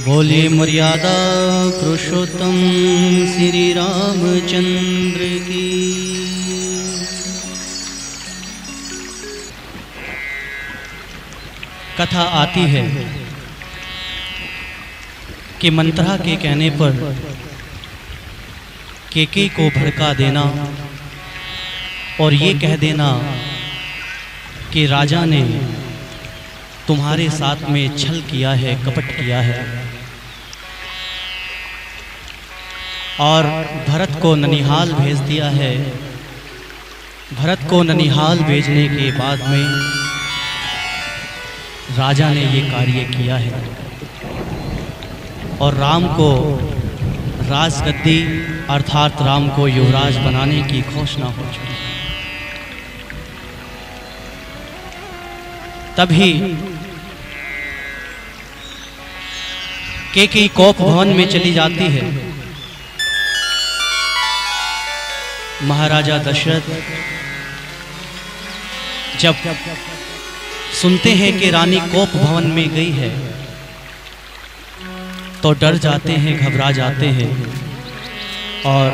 बोलिए मर्यादा पुरुषोत्तम श्री रामचंद्र की। कथा आती है कि मंत्रा के कहने पर केके को भड़का देना और ये कह देना कि राजा ने तुम्हारे साथ में छल किया है, कपट किया है, और भरत को ननिहाल भेज दिया है। भरत को ननिहाल भेजने के बाद में राजा ने ये कार्य किया है और राम को राजगद्दी अर्थात राम को युवराज बनाने की घोषणा हो चुकी है। तभी केकई कोप भवन में चली जाती है। महाराजा दशरथ जब सुनते हैं कि रानी कोप भवन में गई है तो डर जाते हैं, घबरा जाते हैं और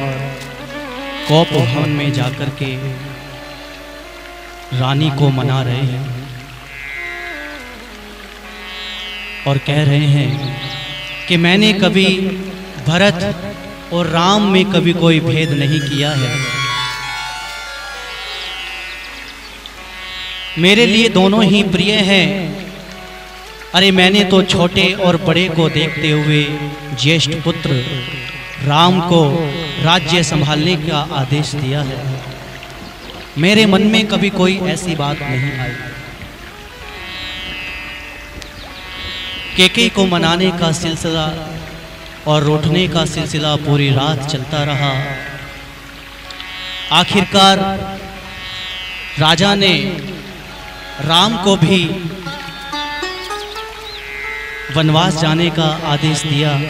कोप भवन में जाकर के रानी को मना रहे हैं और कह रहे हैं कि मैंने कभी भरत और राम में कभी कोई भेद नहीं किया है। मेरे लिए दोनों ही प्रिय हैं। अरे मैंने तो छोटे और बड़े को देखते हुए ज्येष्ठ पुत्र राम को राज्य संभालने का आदेश दिया है। मेरे मन में कभी कोई ऐसी बात नहीं आई। केके को मनाने का सिलसिला और रोटने का सिलसिला पूरी रात चलता रहा। आखिरकार राजा ने राम को भी वनवास जाने का आदेश दिया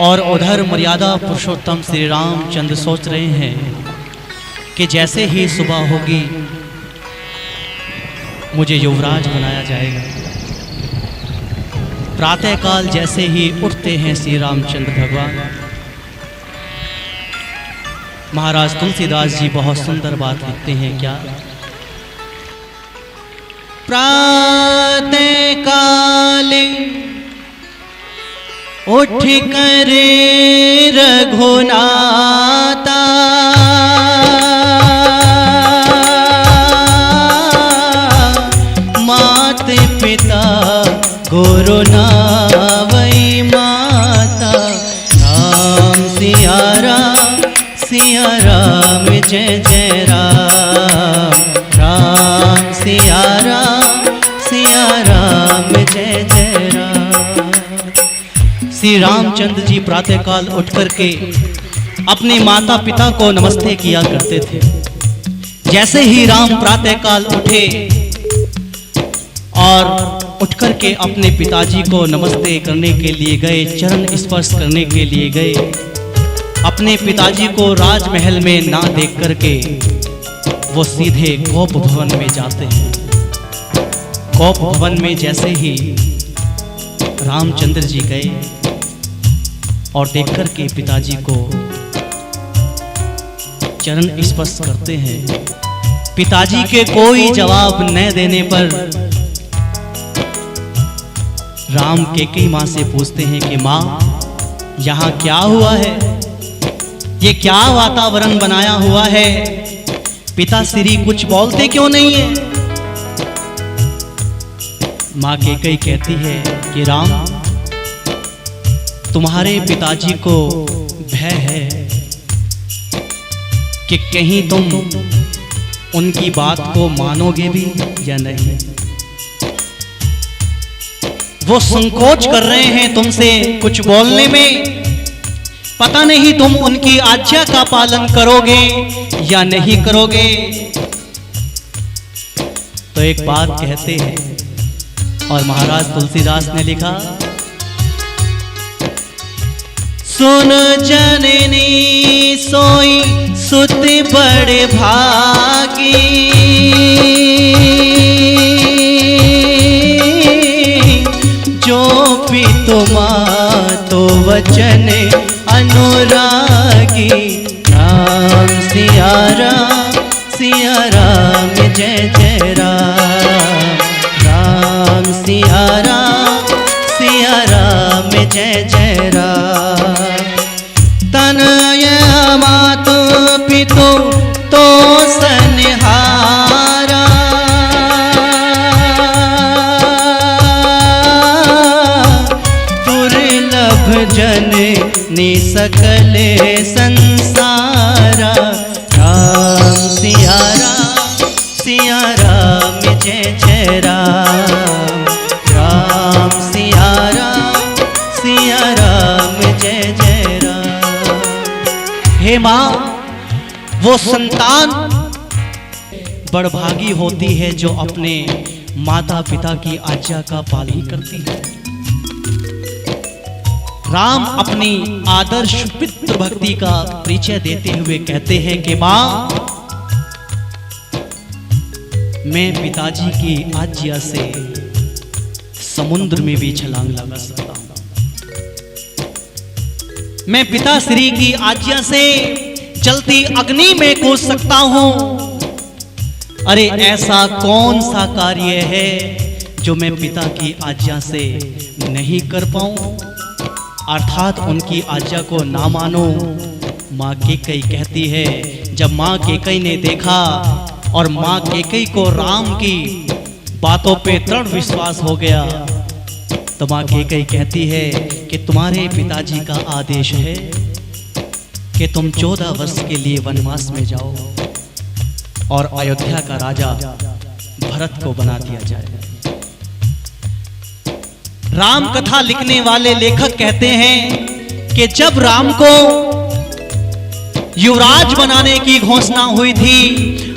और उधर मर्यादा पुरुषोत्तम श्री रामचंद्र सोच रहे हैं कि जैसे ही सुबह होगी मुझे युवराज बनाया जाएगा। प्रातःकाल जैसे ही उठते हैं श्री रामचंद्र भगवान, महाराज तुलसीदास जी बहुत सुंदर बात लिखते हैं। क्या? प्रातःकाल उठ कर रघुनाथा मात पिता गुरु नावई माता। राम सिया राम जय जय राम। राम सिया राम जय जय राम। श्री रामचंद्र जी प्रातःकाल उठ करके अपने माता पिता को नमस्ते किया करते थे। जैसे ही राम प्रातःकाल उठे और उठ करके अपने पिताजी को नमस्ते करने के लिए गए, चरण स्पर्श करने के लिए गए, अपने पिताजी को राजमहल में ना देख करके वो सीधे कोप भवन में जाते हैं। कोप भवन में जैसे ही रामचंद्र जी गए और देख करके पिताजी को चरण स्पर्श करते हैं, पिताजी के कोई जवाब न देने पर राम केकई माँ से पूछते हैं कि माँ यहाँ क्या हुआ है, ये क्या वातावरण बनाया हुआ है, पिता श्री कुछ बोलते क्यों नहीं है? माँ केकई कहती है कि राम तुम्हारे पिताजी को भय है कि कहीं तुम उनकी बात को मानोगे भी या नहीं। वो संकोच कर रहे हैं तुमसे कुछ बोलने में। पता नहीं तुम उनकी आज्ञा का पालन करोगे या नहीं करोगे। तो एक बात कहते हैं और महाराज तुलसीदास ने लिखा, सुन जननी सोई सुत बड़े भागी, जो भी तुम जय जय राम, राम सिया राम जय जय राम। तनय मातु पितु तो सनिहारा, दुर्लभ जन नि सकल संसारा। राम सिया राम जय जय राम, राम सिया राम जय जय राम। हे माँ, वो संतान बड़भागी होती है जो अपने माता पिता की आज्ञा का पालन करती है। राम अपनी आदर्श पितृ भक्ति का परिचय देते हुए कहते हैं कि माँ, मैं पिताजी की आज्ञा से समुद्र में भी छलांग लगा सकता हूं, मैं पिता श्री की आज्ञा से जलती अग्नि में कूद सकता हूं। अरे ऐसा कौन सा कार्य है जो मैं पिता की आज्ञा से नहीं कर पाऊं, अर्थात उनकी आज्ञा को ना मानो। माँ केकई कहती है, जब माँ केकई ने देखा और माँ केकई को राम की बातों पे दृढ़ विश्वास हो गया, तो माँ केकई कहती है कि तुम्हारे पिताजी का आदेश है कि तुम 14 वर्ष के लिए वनवास में जाओ और अयोध्या का राजा भरत को बना दिया जाए। राम कथा लिखने वाले लेखक कहते हैं कि जब राम को युवराज बनाने की घोषणा हुई थी,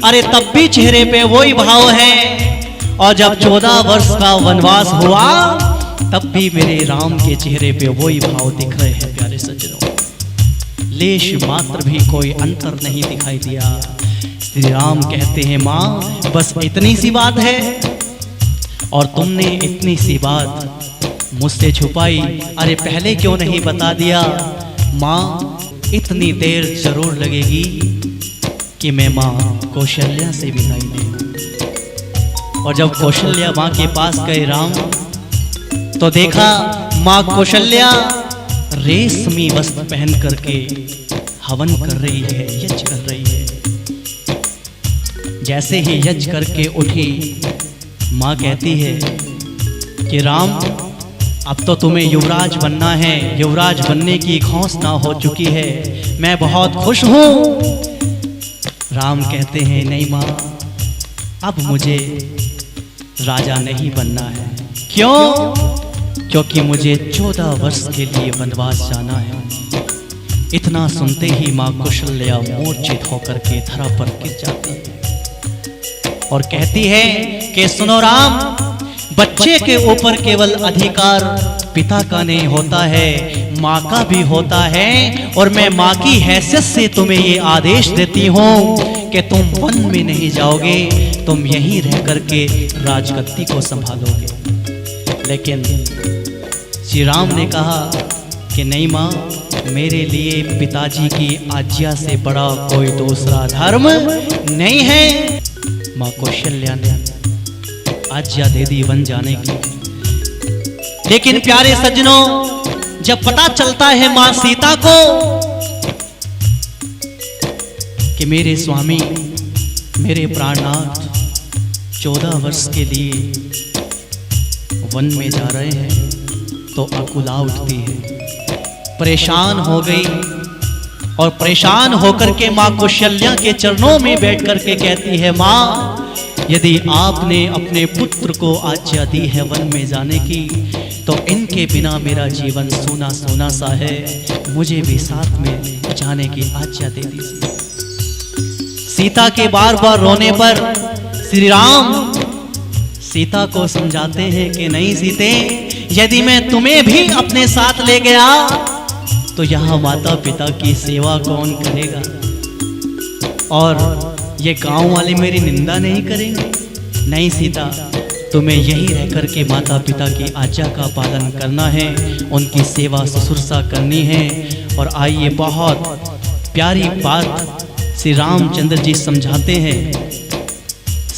अरे तब भी चेहरे पे वही भाव है, और जब 14 वर्ष का वनवास हुआ तब भी मेरे राम के चेहरे पे वही भाव दिख रहे हैं। प्यारे सज्जनों, लेश मात्र भी कोई अंतर नहीं दिखाई दिया। श्री राम कहते हैं, माँ बस इतनी सी बात है और तुमने इतनी सी बात मुझसे छुपाई, अरे पहले क्यों नहीं बता दिया। माँ इतनी देर जरूर लगेगी कि मैं माँ कौशल्या से विदाई दूं। और जब कौशल्या माँ के पास गए राम, तो देखा माँ कौशल्या रेशमी वस्त्र पहन करके हवन कर रही है, यज्ञ कर रही है। जैसे ही यज्ञ करके उठी, माँ कहती है कि राम अब तो तुम्हें युवराज बनना है, युवराज बनने की घोषणा हो चुकी है, मैं बहुत खुश हूं। राम कहते हैं, नहीं माँ, अब मुझे राजा नहीं बनना है। क्यों? क्योंकि मुझे 14 वर्ष के लिए वनवास जाना है। इतना सुनते ही माँ कौशल्या मूर्छित होकर के धरा पर गिर जाती है और कहती है कि सुनो राम, बच्चे के ऊपर केवल अधिकार पिता का नहीं होता है, माँ का भी होता है। और मैं माँ की हैसियत से तुम्हें ये आदेश देती हूँ कि तुम वन में नहीं जाओगे, तुम यहीं रह करके राजगद्दी को संभालोगे। लेकिन श्री राम ने कहा कि नहीं माँ, मेरे लिए पिताजी की आज्ञा से बड़ा कोई दूसरा धर्म नहीं है। माँ कौशल्या ने आज्ञा दे दी वन जाने की। लेकिन प्यारे सज्जनों, जब पता चलता है मां सीता को कि मेरे स्वामी, मेरे प्राणनाथ 14 वर्ष के लिए वन में जा रहे हैं, तो अकुला उठती है, परेशान हो गई और परेशान होकर के मां कौशल्या के चरणों में बैठ करके कहती है, मां यदि आपने अपने पुत्र को आज्ञा दी है वन में जाने की, तो इनके बिना मेरा जीवन सूना सूना सा है, मुझे भी साथ में जाने की आज्ञा दे दीजिए। सीता के बार बार रोने पर श्री राम सीता को समझाते हैं कि नहीं सीते, यदि मैं तुम्हें भी अपने साथ ले गया तो यहाँ माता पिता की सेवा कौन करेगा, और ये गांव वाले मेरी निंदा नहीं करेंगे। नहीं सीता, तुम्हें यहीं रह कर के माता पिता की आज्ञा का पालन करना है, उनकी सेवा शुश्रूषा करनी है। और आइए, बहुत प्यारी बात श्री रामचंद्र जी समझाते हैं।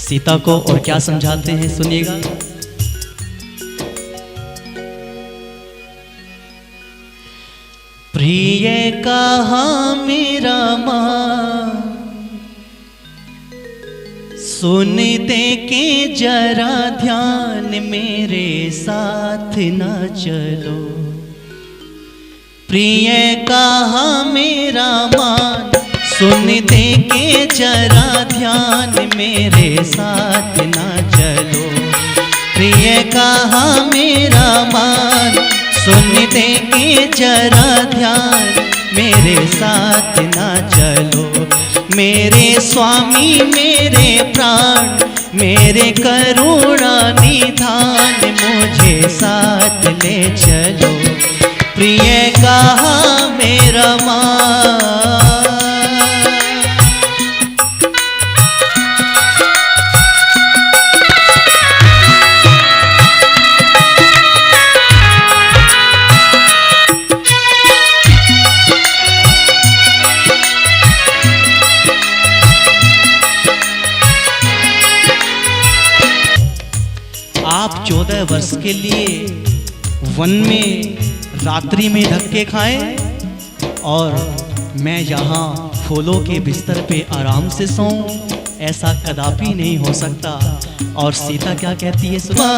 सीता को और क्या समझाते हैं, सुनिएगा। प्रिय कहा मेरा मान, सुनते के जरा ध्यान, मेरे साथ न चलो। प्रिय कहा मेरा मान, सुनते के जरा ध्यान, मेरे साथ न चलो। प्रिय कहा मेरा मान, सुनते के जरा ध्यान, मेरे साथ न चलो। मेरे स्वामी मेरे प्राण, मेरे करुणा निधान, मुझे साथ ले चलो। प्रिय कहा मेरा मान। आप 14 वर्ष के लिए वन में रात्रि में धक्के खाएं और मैं यहाँ फूलों के बिस्तर पे आराम से सोऊं, ऐसा कदापि नहीं हो सकता। और सीता क्या कहती है, सुबह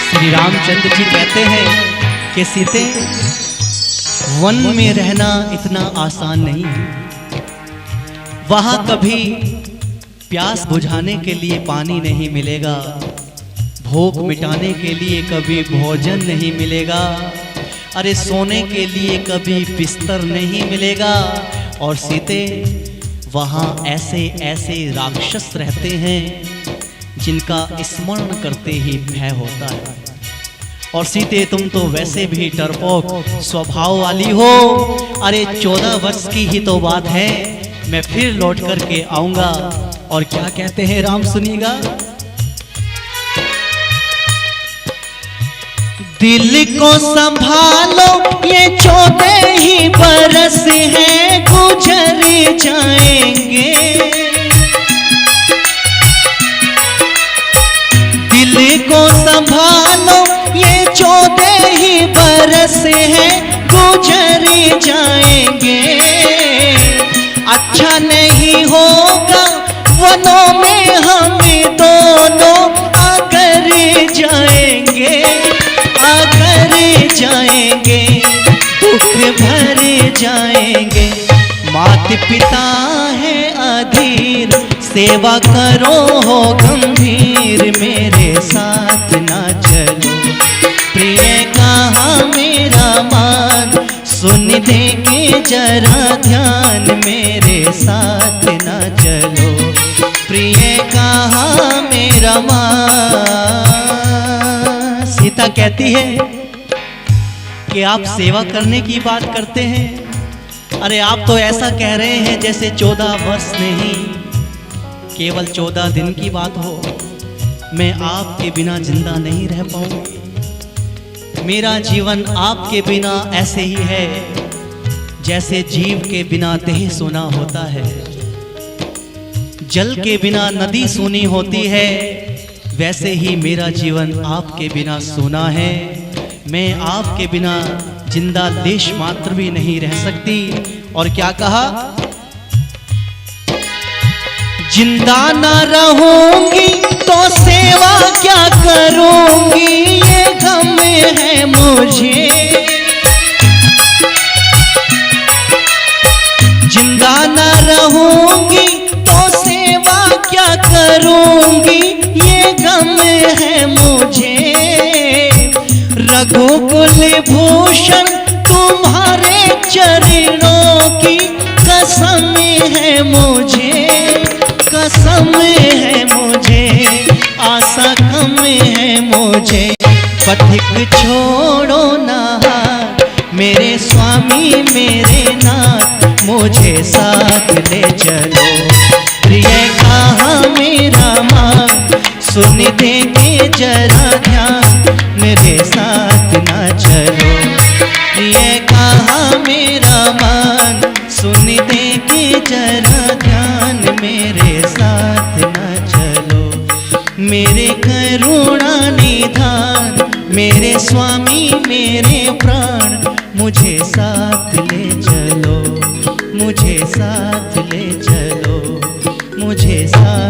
श्री रामचंद्र जी कहते हैं कि सीते, वन में रहना इतना आसान नहीं है। वहां कभी प्यास बुझाने के लिए पानी नहीं मिलेगा, भूख मिटाने के लिए कभी भोजन नहीं मिलेगा, अरे सोने के लिए कभी बिस्तर नहीं मिलेगा। और सीते, वहां ऐसे ऐसे राक्षस रहते हैं जिनका स्मरण करते ही भय होता है। और सीते, तुम तो वैसे भी डरपोक स्वभाव वाली हो। अरे 14 वर्ष की ही तो बात है, मैं फिर लौट करके आऊंगा। और क्या कहते हैं राम, सुनिएगा। दिल को संभालो, ये 14 ही बरस है, गुजर जाएंगे। दिल को संभालो, ये 14 ही बरस है, गुजर जाएंगे। अच्छा नहीं होगा वनों में हम दोनों आकर जाएंगे, आकर जाएंगे, दुख भर जाएंगे। मात पिता है अधीर, सेवा करो हो गंभीर, मेरे साथ ना चलो। प्रिय कहा मेरा मान, सुन देंगे जरा ध्यान, मेरे साथ ना चलो। प्रिय कहा मेरा मान। सीता कहती है कि आप सेवा करने की बात करते हैं, अरे आप तो ऐसा कह रहे हैं जैसे 14 वर्ष नहीं, केवल 14 दिन की बात हो। मैं आपके बिना जिंदा नहीं रह पाऊंगी। मेरा जीवन आपके बिना ऐसे ही है जैसे जीव के बिना देह सूना होता है। जल के बिना नदी सूनी होती है, वैसे ही मेरा जीवन आपके बिना सूना है। मैं आपके बिना जिंदा लेश मात्र भी नहीं रह सकती। और क्या कहा, जिंदा न रहूंगी तो सेवा क्या करूंगी, ये गम है मुझे। जिंदा न रहूंगी तो सेवा क्या करूंगी, ये गम है मुझे। रघुकुल भूषण तुम्हारे चरणों की कसम है मुझे, समय है मुझे, आशा कम है मुझे, पथिक छोड़ो ना हाथ, मेरे स्वामी मेरे नाथ, मुझे साथ ले चलो। प्रिय कहा मेरा मान, सुन देंगे जरा ध्यान, मेरे साथ ना चलो। प्रिय कहा मेरा मान, सुन देंगे जरा ध्यान, मेरे साथ ना चलो। मेरे करुणा निधान, मेरे स्वामी मेरे प्राण, मुझे साथ ले चलो, मुझे साथ ले चलो, मुझे साथ